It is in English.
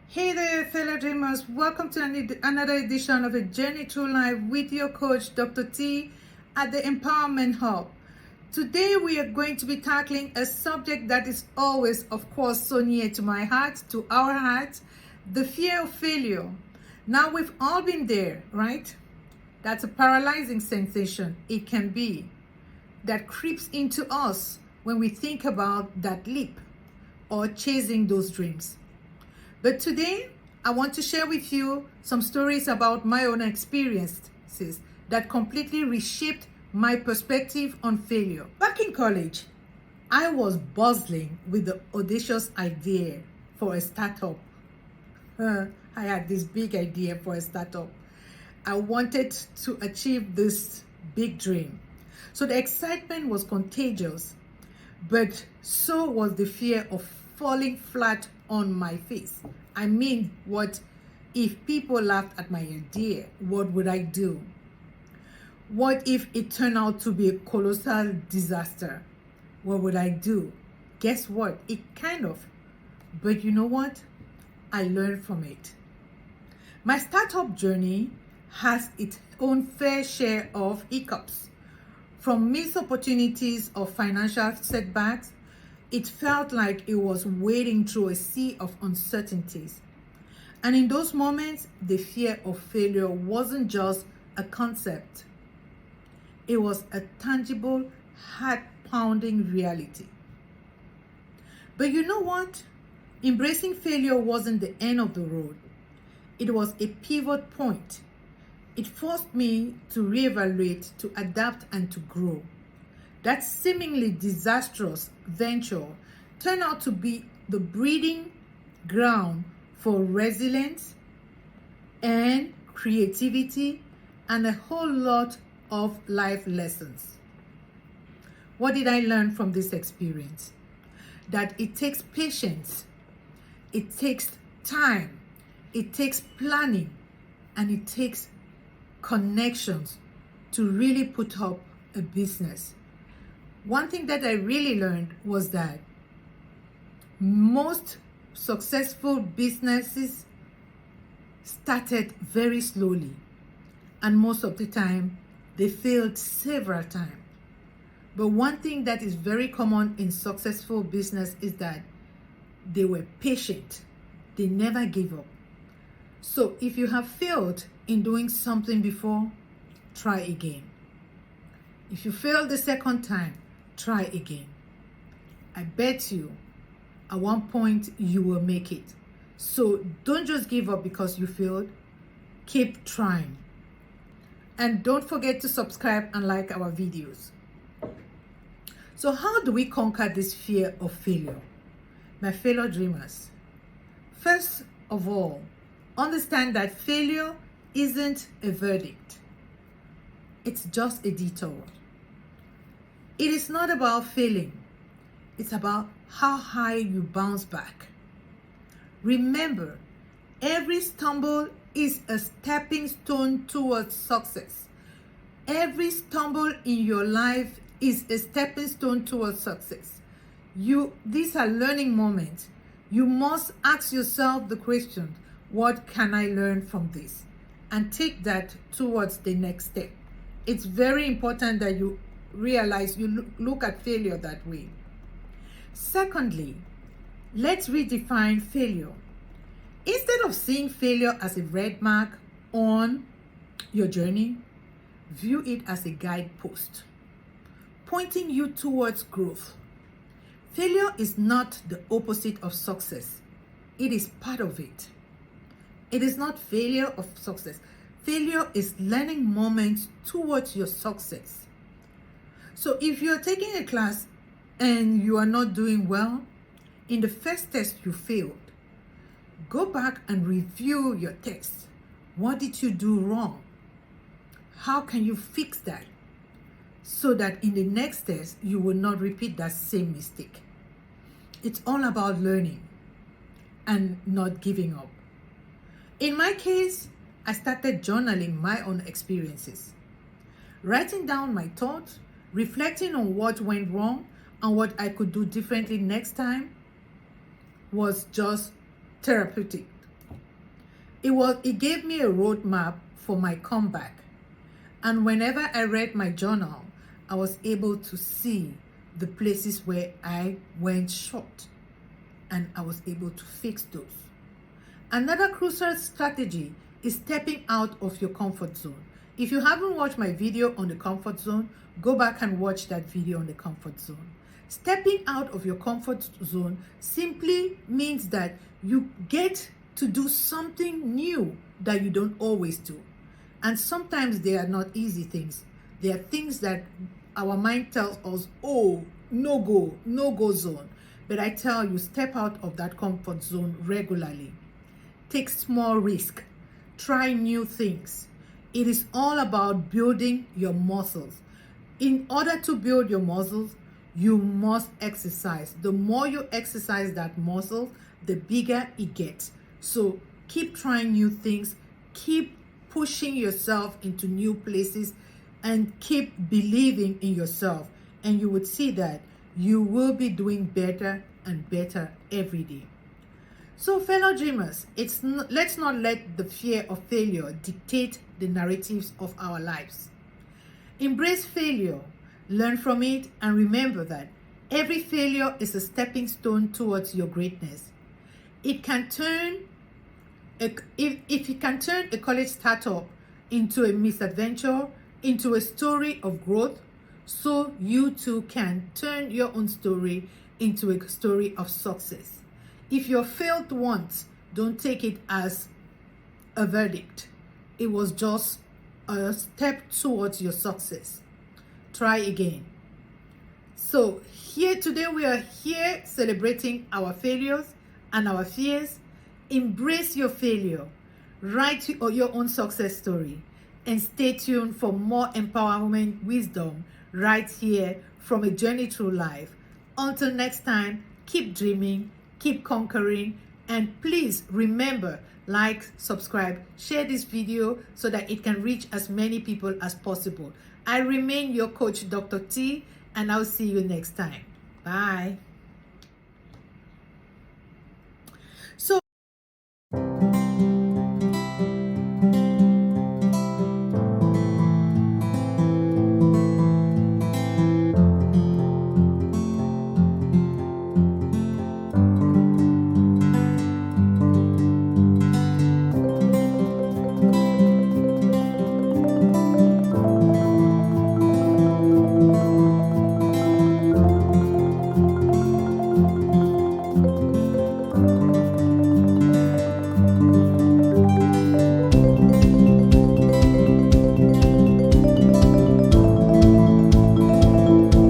Hey there, fellow dreamers. Welcome to another edition of A Journey Through Life with your coach, Dr. T, at the Empowerment Hub. Today, we are going to be tackling a subject that is always, of course, so near to my heart, to our hearts, the fear of failure. Now, we've all been there, right? That's a paralyzing sensation. It can be that creeps into us when we think about that leap or chasing those dreams. But today, I want to share with you some stories about my own experiences that completely reshaped my perspective on failure. Back in college, I was bustling with the audacious idea for a startup. I had this big idea for a startup. I wanted to achieve this big dream. So the excitement was contagious, but so was the fear of falling flat on my face. I mean, what if people laughed at my idea? What would I do? What if it turned out to be a colossal disaster? What would I do? Guess what? It kind of. But you know what? I learned from it. My startup journey has its own fair share of hiccups. From missed opportunities or financial setbacks, it felt like it was wading through a sea of uncertainties. And in those moments, the fear of failure wasn't just a concept. It was a tangible, heart-pounding reality. But you know what? Embracing failure wasn't the end of the road. It was a pivot point. It forced me to reevaluate, to adapt, and to grow. That seemingly disastrous venture turned out to be the breeding ground for resilience and creativity and a whole lot of life lessons. What did I learn from this experience? That it takes patience, it takes time, it takes planning, and it takes connections to really put up a business. One thing that I really learned was that most successful businesses started very slowly, and most of the time they failed several times. But one thing that is very common in successful business is that they were patient. They never gave up. So if you have failed in doing something before, try again. If you fail the second time, try again. I bet you at one point you will make it. So don't just give up because you failed. Keep trying. And don't forget to subscribe and like our videos. So how do we conquer this fear of failure? My fellow dreamers, first of all, understand that failure isn't a verdict. It's just a detour. It is not about failing. It's about how high you bounce back. Remember, every stumble is a stepping stone towards success. Every stumble in your life is a stepping stone towards success. These are learning moments. You must ask yourself the question, what can I learn from this? And take that towards the next step. It's very important that you realize you look at failure that way. Secondly, let's redefine failure. Instead of seeing failure as a red mark on your journey, view it as a guidepost, pointing you towards growth. Failure is not the opposite of success. It is part of it. It is not failure of success. Failure is learning moments towards your success. So if you're taking a class and you are not doing well, in the first test you failed, go back and review your text. What did you do wrong? How can you fix that? So that in the next test, you will not repeat that same mistake. It's all about learning and not giving up. In my case, I started journaling my own experiences, writing down my thoughts, reflecting on what went wrong, and what I could do differently next time was just therapeutic. It gave me a roadmap for my comeback. And whenever I read my journal, I was able to see the places where I went short, and I was able to fix those. Another crucial strategy is stepping out of your comfort zone. If you haven't watched my video on the comfort zone, go back and watch that video on the comfort zone. Stepping out of your comfort zone simply means that you get to do something new that you don't always do. And sometimes they are not easy things. They are things that our mind tells us, oh, no go zone. But I tell you, step out of that comfort zone regularly. Take small risk. Try new things. It is all about building your muscles. In order to build your muscles, you must exercise. The more you exercise that muscle, the bigger it gets. So keep trying new things, keep pushing yourself into new places, and keep believing in yourself. And you would see that you will be doing better and better every day. So fellow dreamers, let's not let the fear of failure dictate the narratives of our lives. Embrace failure, learn from it, and remember that every failure is a stepping stone towards your greatness. If it can turn a college startup into a misadventure, into a story of growth, so you too can turn your own story into a story of success. If you failed once, don't take it as a verdict. It was just a step towards your success. Try again. So here today, we are here celebrating our failures and our fears. Embrace your failure. Write your own success story. And stay tuned for more empowerment wisdom right here from A Journey Through Life. Until next time, keep dreaming, keep conquering, and please remember, like, subscribe, share this video so that it can reach as many people as possible. I remain your coach, Dr. T, and I'll see you next time. Bye.